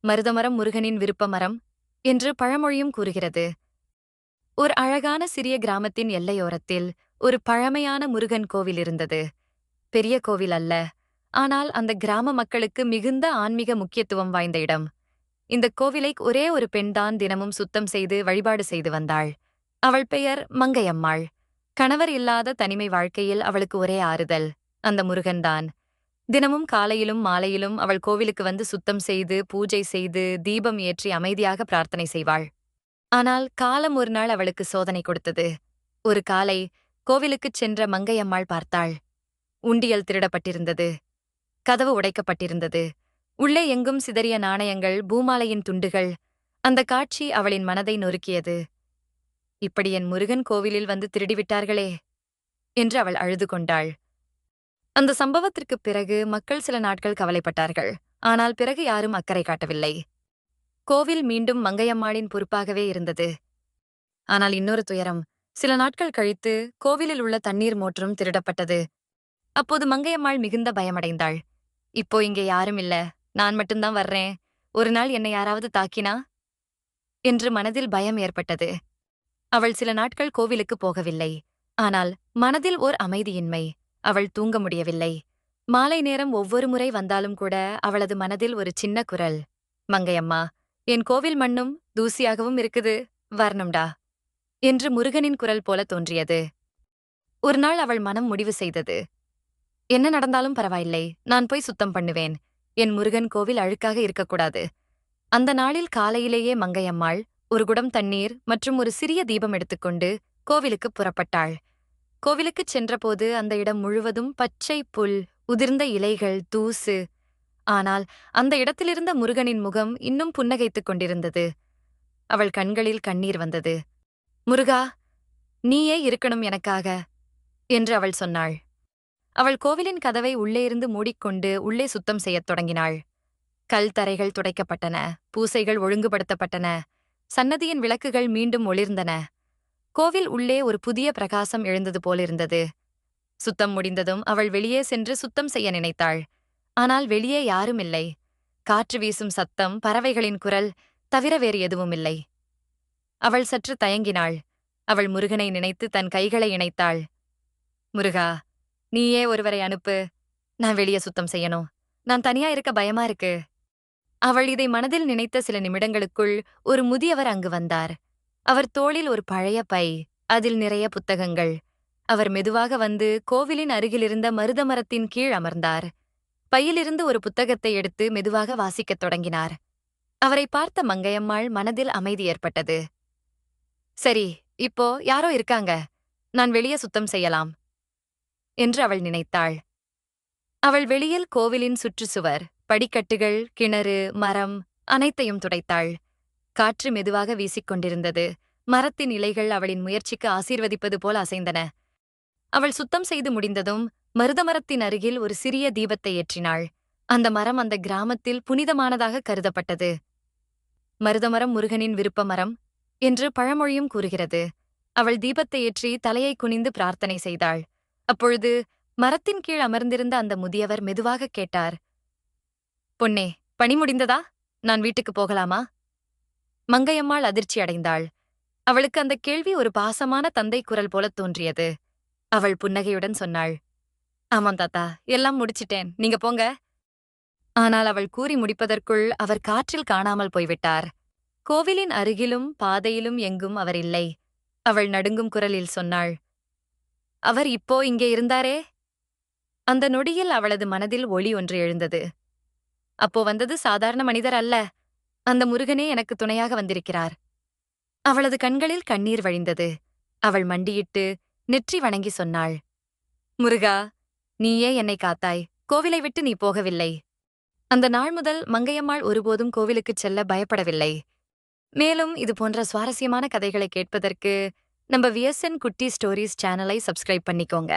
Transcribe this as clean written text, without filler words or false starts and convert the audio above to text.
மருதமரம் முருகனின் விருப்ப மரம் என்று பழமொழியும் கூறுகிறது. ஒரு அழகான சிறிய கிராமத்தின் எல்லையோரத்தில் ஒரு பழமையான முருகன் கோவில் இருந்தது. பெரிய கோவில் அல்ல, ஆனால் அந்த கிராம மக்களுக்கு மிகுந்த ஆன்மீக முக்கியத்துவம் வாய்ந்த இடம். இந்த கோவிலை ஒரே ஒரு பெண்தான் தினமும் சுத்தம் செய்து வழிபாடு செய்து வந்தாள். அவள் பெயர் மங்கையம்மாள். கணவர் இல்லாத தனிமை வாழ்க்கையில் அவளுக்கு ஒரே ஆறுதல் அந்த முருகன்தான். தினமும் காலையிலும் மாலையிலும் அவள் கோவிலுக்கு வந்து சுத்தம் செய்து பூஜை செய்து தீபம் ஏற்றி அமைதியாக பிரார்த்தனை செய்வாள். ஆனால் காலம் ஒரு நாள் அவளுக்கு சோதனை கொடுத்தது. ஒரு காலை கோவிலுக்குச் சென்ற மங்கையம்மாள் பார்த்தாள். உண்டியல் திருடப்பட்டிருந்தது. கதவு உடைக்கப்பட்டிருந்தது. உள்ளே எங்கும் சிதறிய நாணயங்கள், பூமாலையின் துண்டுகள். அந்த காட்சி அவளின் மனதை நொறுக்கியது. இப்படி என் முருகன் கோவிலில் வந்து திருடிவிட்டார்களே என்று அவள் அழுது கொண்டாள். அந்த சம்பவத்திற்குப் பிறகு மக்கள் சில நாட்கள் கவலைப்பட்டார்கள். ஆனால் பிறகு யாரும் அக்கறை காட்டவில்லை. கோவில் மீண்டும் மங்கையம்மாளின் பொறுப்பாகவே இருந்தது. ஆனால் இன்னொரு துயரம். சில நாட்கள் கழித்து கோவிலில் உள்ள தண்ணீர் மோட்டரும் திருடப்பட்டது. அப்போது மங்கையம்மாள் மிகுந்த பயமடைந்தாள். இப்போ இங்கே யாரும் இல்ல, நான் மட்டும்தான் வர்றேன். ஒரு நாள் என்னை யாராவது தாக்கினா என்று மனதில் பயம் ஏற்பட்டது. அவள் சில நாட்கள் கோவிலுக்கு போகவில்லை. ஆனால் மனதில் ஓர் அமைதியின்மை. அவள் தூங்க முடியவில்லை. மாலை நேரம் ஒவ்வொரு முறை வந்தாலும் கூட அவளது மனதில் ஒரு சின்ன குரல், மங்கையம்மா, என் கோவில் மண்ணும் தூசியாகவும் இருக்குது, வரணும்டா என்று முருகனின் குரல் போல தோன்றியது. ஒரு நாள் அவள் மனம் முடிவு செய்தது. என்ன நடந்தாலும் பரவாயில்லை, நான் போய் சுத்தம் பண்ணுவேன். என் முருகன் கோவில் அழுக்காக இருக்கக்கூடாது. அந்த நாளில் காலையிலேயே மங்கையம்மாள் ஒரு குடம் தண்ணீர் மற்றும் ஒரு சிறிய தீபம் எடுத்துக்கொண்டு கோவிலுக்குப் புறப்பட்டாள். கோவிலுக்குச் சென்றபோது அந்த இடம் முழுவதும் பச்சை புல், உதிர்ந்த இலைகள், தூசு. ஆனால் அந்த இடத்திலிருந்த முருகனின் முகம் இன்னும் புன்னகைத்துக் கொண்டிருந்தது. அவள் கண்களில் கண்ணீர் வந்தது. முருகா, நீயே இருக்கணும் எனக்காக என்று அவள் சொன்னாள். அவள் கோவிலின் கதவை உள்ளே இருந்து மூடிக்கொண்டு உள்ளே சுத்தம் செய்யத் தொடங்கினாள். கல் தரைகள் துடைக்கப்பட்டன, பூசைகள் ஒழுங்குபடுத்தப்பட்டன, சன்னதியின் விளக்குகள் மீண்டும் ஒளிர்ந்தன. கோவில் உள்ளே ஒரு புதிய பிரகாசம் எழுந்தது போலிருந்தது. சுத்தம் முடிந்ததும் அவள் வெளியே சென்று சுத்தம் செய்ய நினைத்தாள். ஆனால் வெளியே யாரும் இல்லை. காற்று வீசும் சத்தம், பறவைகளின் குரல் தவிர வேறு எதுவும் இல்லை. அவள் சற்று தயங்கினாள். அவள் முருகனை நினைத்து தன் கைகளை இணைத்தாள். முருகா, நீயே ஒருவரை அனுப்பு. நான் வெளியே சுத்தம் செய்யணும். நான் தனியா இருக்க பயமா இருக்கு. அவள் இதை மனதில் நினைத்த சில நிமிடங்களுக்குள் ஒரு முதியவர் அங்கு வந்தார். அவர் தோளில் ஒரு பழைய பை, அதில் நிறைய புத்தகங்கள். அவர் மெதுவாக வந்து கோவிலின் அருகிலிருந்த மருதமரத்தின் கீழ் அமர்ந்தார். பையிலிருந்து ஒரு புத்தகத்தை எடுத்து மெதுவாக வாசிக்கத் தொடங்கினார். அவரை பார்த்த மங்கையம்மாள் மனதில் அமைதி ஏற்பட்டது. சரி, இப்போ யாரோ இருக்காங்க, நான் வெளியே சுத்தம் செய்யலாம் என்று அவள் நினைத்தாள். அவள் வெளியில் கோவிலின் சுற்றுச்சுவர், படிக்கட்டுகள், கிணறு, மரம் அனைத்தையும் துடைத்தாள். காற்று மெதுவாக வீசிக்கொண்டிருந்தது. மரத்தின் இலைகள் அவளின் முயற்சிக்கு ஆசீர்வதிப்பது போல் அசைந்தன. அவள் சுத்தம் செய்து முடிந்ததும் மருதமரத்தின் அருகில் ஒரு சிறிய தீபத்தை ஏற்றினாள். அந்த மரம் அந்த கிராமத்தில் புனிதமானதாக கருதப்பட்டது. மருதமரம் முருகனின் விருப்ப மரம் என்று பழமொழியும் கூறுகிறது. அவள் தீபத்தை ஏற்றி தலையை குனிந்து பிரார்த்தனை செய்தாள். அப்பொழுது மரத்தின் கீழ் அமர்ந்திருந்த அந்த முதியவர் மெதுவாக கேட்டார், பொன்னே, பணி முடிந்ததா? நான் வீட்டுக்கு போகலாமா? மங்கையம்மாள் அதிர்ச்சி அடைந்தாள். அவளுக்கு அந்த கேள்வி ஒரு பாசமான தந்தை குரல் போல தோன்றியது. அவள் புன்னகையுடன் சொன்னாள், ஆமாம் தாத்தா, எல்லாம் முடிச்சிட்டேன், நீங்க போங்க. ஆனால் அவள் கூறி முடிப்பதற்குள் அவர் காற்றில் காணாமல் போய்விட்டார். கோவிலின் அருகிலும் பாதையிலும் எங்கும் அவர் இல்லை. அவள் நடுங்கும் குரலில் சொன்னாள், அவர் இப்போ இங்கே இருந்தாரே? அந்த நொடியில் அவளது மனதில் ஒளி ஒன்று எழுந்தது. அப்போ வந்தது சாதாரண மனிதர் அல்ல, அந்த முருகனே எனக்கு துணையாக வந்திருக்கிறார். அவளது கண்களில் கண்ணீர் வழிந்தது. அவள் மண்டியிட்டு நெற்றி வணங்கி சொன்னாள், முருகா, நீயே என்னை காத்தாய், கோவிலை விட்டு நீ போகவில்லை. அந்த நாள் முதல் மங்கையம்மாள் ஒருபோதும் கோவிலுக்குச் செல்ல பயப்படவில்லை. மேலும் இது போன்ற சுவாரஸ்யமான கதைகளை கேட்பதற்கு நம்ம விஎஸ்என் குட்டி ஸ்டோரிஸ் சேனலை சப்ஸ்கிரைப் பண்ணிக்கோங்க.